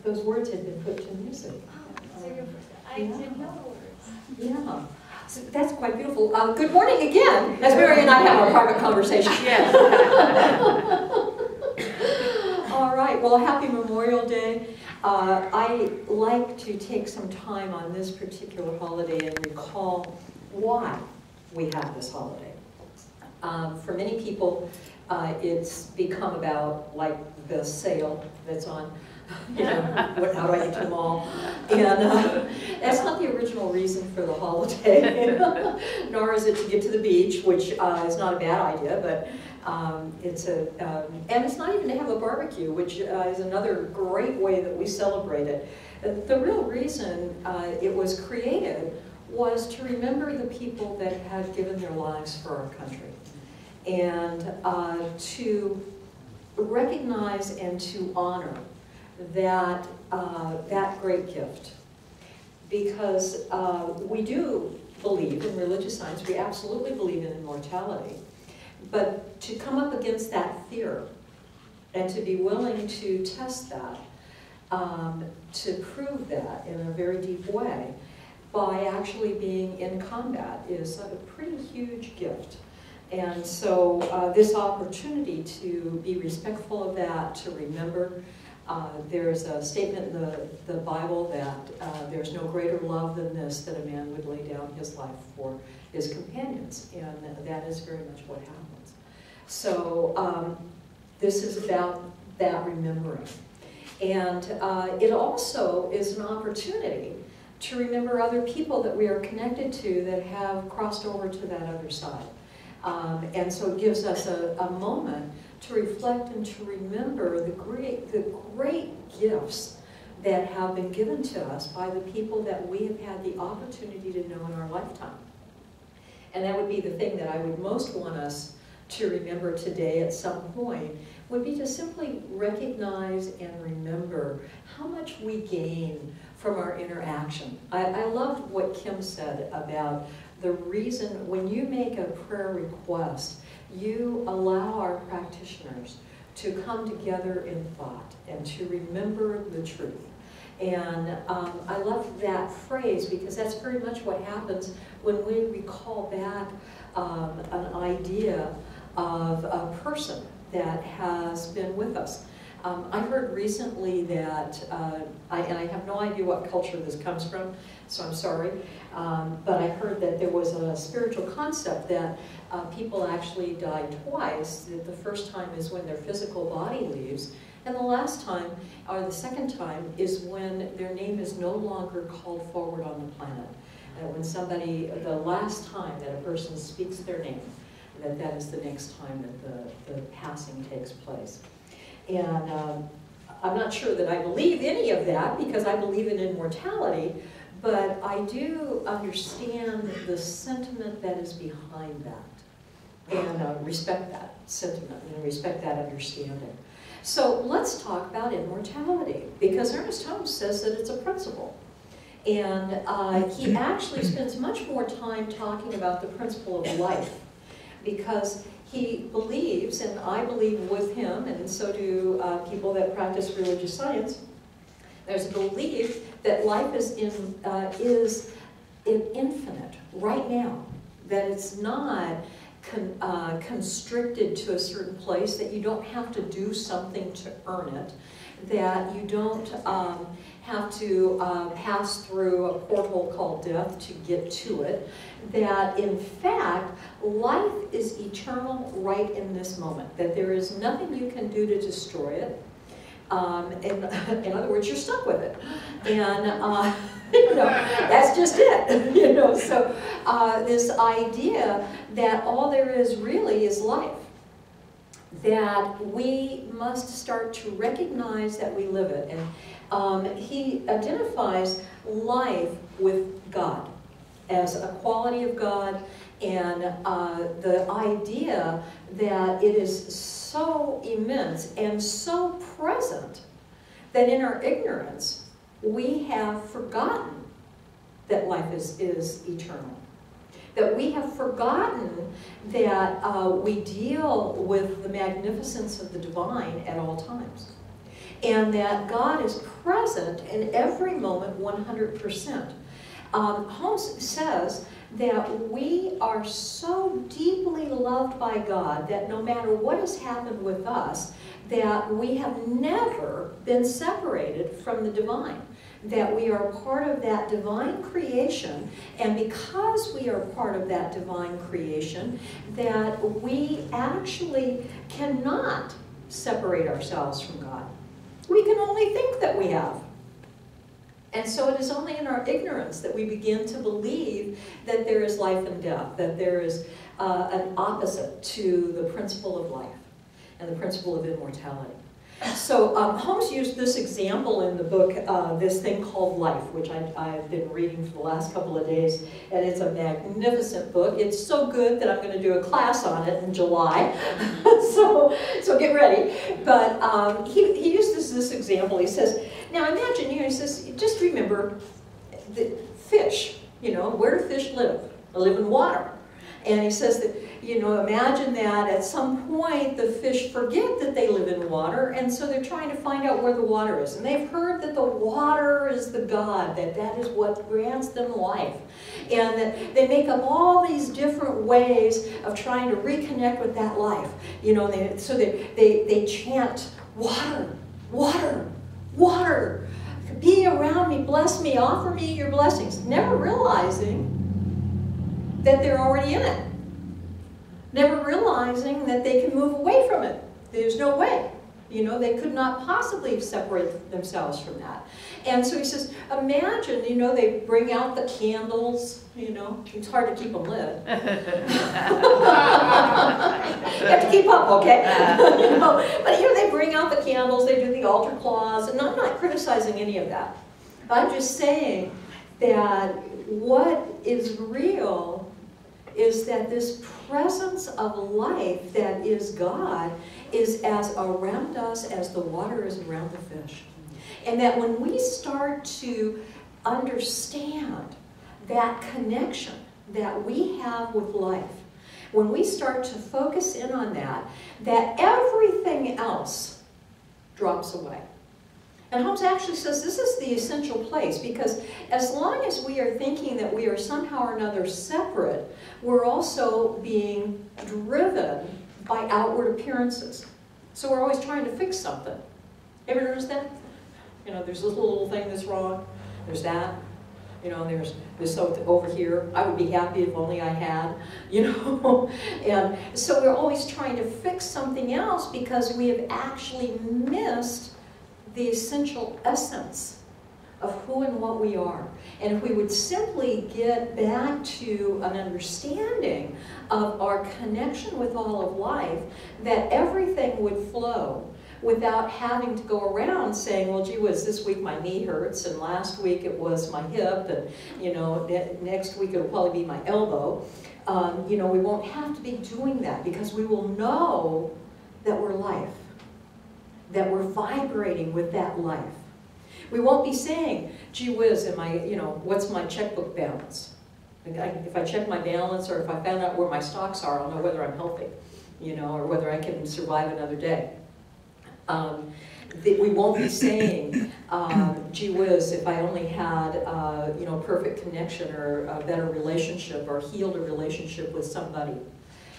those words had been put to music. So I didn't know the words. Yeah. So that's quite beautiful. Good morning again, as Mary and I have our private conversation. Yes. All right, well, happy Memorial Day. I like to take some time on this particular holiday and recall why we have this holiday. For many people, it's become about like the sale that's on, you know, how do I get to the mall? And that's not the original reason for the holiday, nor is it to get to the beach, which is not a bad idea, but and it's not even to have a barbecue, which is another great way that we celebrate it. The real reason it was created was to remember the people that had given their lives for our country, and to recognize and to honor that, that great gift. Because we do believe in religious science, we absolutely believe in immortality, but to come up against that fear and to be willing to test that, to prove that in a very deep way, by actually being in combat is a pretty huge gift. And so this opportunity to be respectful of that, to remember, there's a statement in the Bible that there's no greater love than this, that a man would lay down his life for his companions, and that is very much what happens. So this is about that remembering. And it also is an opportunity to remember other people that we are connected to that have crossed over to that other side. And so it gives us a moment to reflect and to remember the great gifts that have been given to us by the people that we have had the opportunity to know in our lifetime. And that would be the thing that I would most want us to remember today at some point, would be to simply recognize and remember how much we gain from our interaction. I loved what Kim said about the reason when you make a prayer request, you allow our practitioners to come together in thought and to remember the truth. And I love that phrase because that's very much what happens when we recall back an idea of a person that has been with us. I heard recently that, and I have no idea what culture this comes from, so I'm sorry, but I heard that there was a spiritual concept that people actually die twice. That the first time is when their physical body leaves, and the last time, or the second time, is when their name is no longer called forward on the planet. When somebody, the last time that a person speaks their name, that is the next time that the passing takes place. And I'm not sure that I believe any of that because I believe in immortality, but I do understand the sentiment that is behind that, and respect that sentiment and respect that understanding. So let's talk about immortality, because Ernest Holmes says that it's a principle. And he actually spends much more time talking about the principle of life, because he believes, and I believe with him, and so do people that practice religious science, there's a belief that life is infinite right now, that it's not constricted to a certain place, that you don't have to do something to earn it, that you don't have to pass through a portal called death to get to it, that in fact life is eternal right in this moment, that there is nothing you can do to destroy it. In other words, you're stuck with it, and you know, that's just it. You know, so this idea that all there is really is life, that we must start to recognize that we live it. And he identifies life with God as a quality of God, and the idea that it is so immense and so present that in our ignorance we have forgotten that life is eternal. That we have forgotten that we deal with the magnificence of the divine at all times. and that God is present in every moment 100%. Holmes says that we are so deeply loved by God that no matter what has happened with us, that we have never been separated from the divine. That we are part of that divine creation, and because we are part of that divine creation, that we actually cannot separate ourselves from God. We can only think that we have. And so it is only in our ignorance that we begin to believe that there is life and death, that there is an opposite to the principle of life and the principle of immortality. So Holmes used this example in the book, this thing called Life, which I've been reading for the last couple of days, and it's a magnificent book. It's so good that I'm going to do a class on it in July, so get ready. But he uses this example. He says, now imagine, he says, just remember the fish, where do fish live? They live in water. And he says that, imagine that at some point the fish forget that they live in water, and so they're trying to find out where the water is. And they've heard that the water is the God, that is what grants them life. And that they make up all these different ways of trying to reconnect with that life. So they chant, water, water, water. Be around me, bless me, offer me your blessings. Never realizing that they're already in it. Never realizing that they can move away from it. There's no way. They could not possibly separate themselves from that. And so he says, imagine, they bring out the candles, it's hard to keep them lit. You have to keep up, okay? But they bring out the candles, they do the altar cloths, and I'm not criticizing any of that. I'm just saying that what is real is that this presence of life that is God is as around us as the water is around the fish. And that when we start to understand that connection that we have with life, when we start to focus in on that, that everything else drops away. And Holmes actually says this is the essential place, because as long as we are thinking that we are somehow or another separate, we're also being driven by outward appearances. So we're always trying to fix something. Ever notice that? There's this little thing that's wrong, there's that, there's this over here. I would be happy if only I had, And so we're always trying to fix something else because we have actually missed the essential essence of who and what we are. And if we would simply get back to an understanding of our connection with all of life, that everything would flow without having to go around saying, well, gee whiz, this week my knee hurts, and last week it was my hip, and next week it'll probably be my elbow. We won't have to be doing that, because we will know that we're life, that we're vibrating with that life. We won't be saying, gee whiz, what's my checkbook balance? If I check my balance, or if I found out where my stocks are, I'll know whether I'm healthy, or whether I can survive another day. We won't be saying, gee whiz, if I only had, perfect connection, or a better relationship, or healed a relationship with somebody.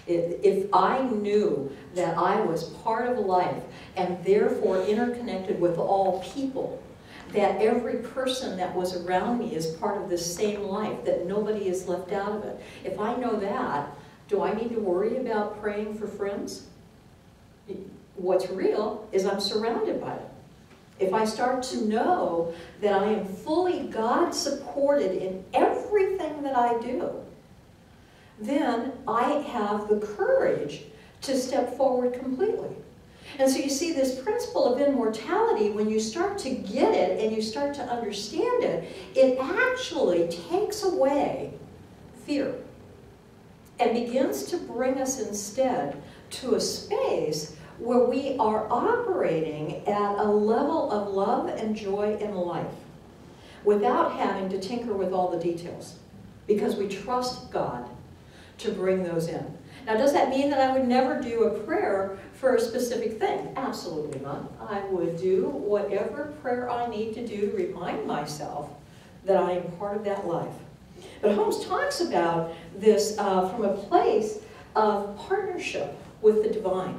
If I knew that I was part of life and therefore interconnected with all people, that every person that was around me is part of this same life, that nobody is left out of it. If I know that, do I need to worry about praying for friends? What's real is I'm surrounded by it. If I start to know that I am fully God-supported in everything that I do, then I have the courage to step forward completely. And so you see this principle of immortality, when you start to get it and you start to understand it, it actually takes away fear and begins to bring us instead to a space where we are operating at a level of love and joy in life without having to tinker with all the details, because we trust God to bring those in. Now, does that mean that I would never do a prayer for a specific thing? Absolutely not. I would do whatever prayer I need to do to remind myself that I am part of that life. But Holmes talks about this from a place of partnership with the divine.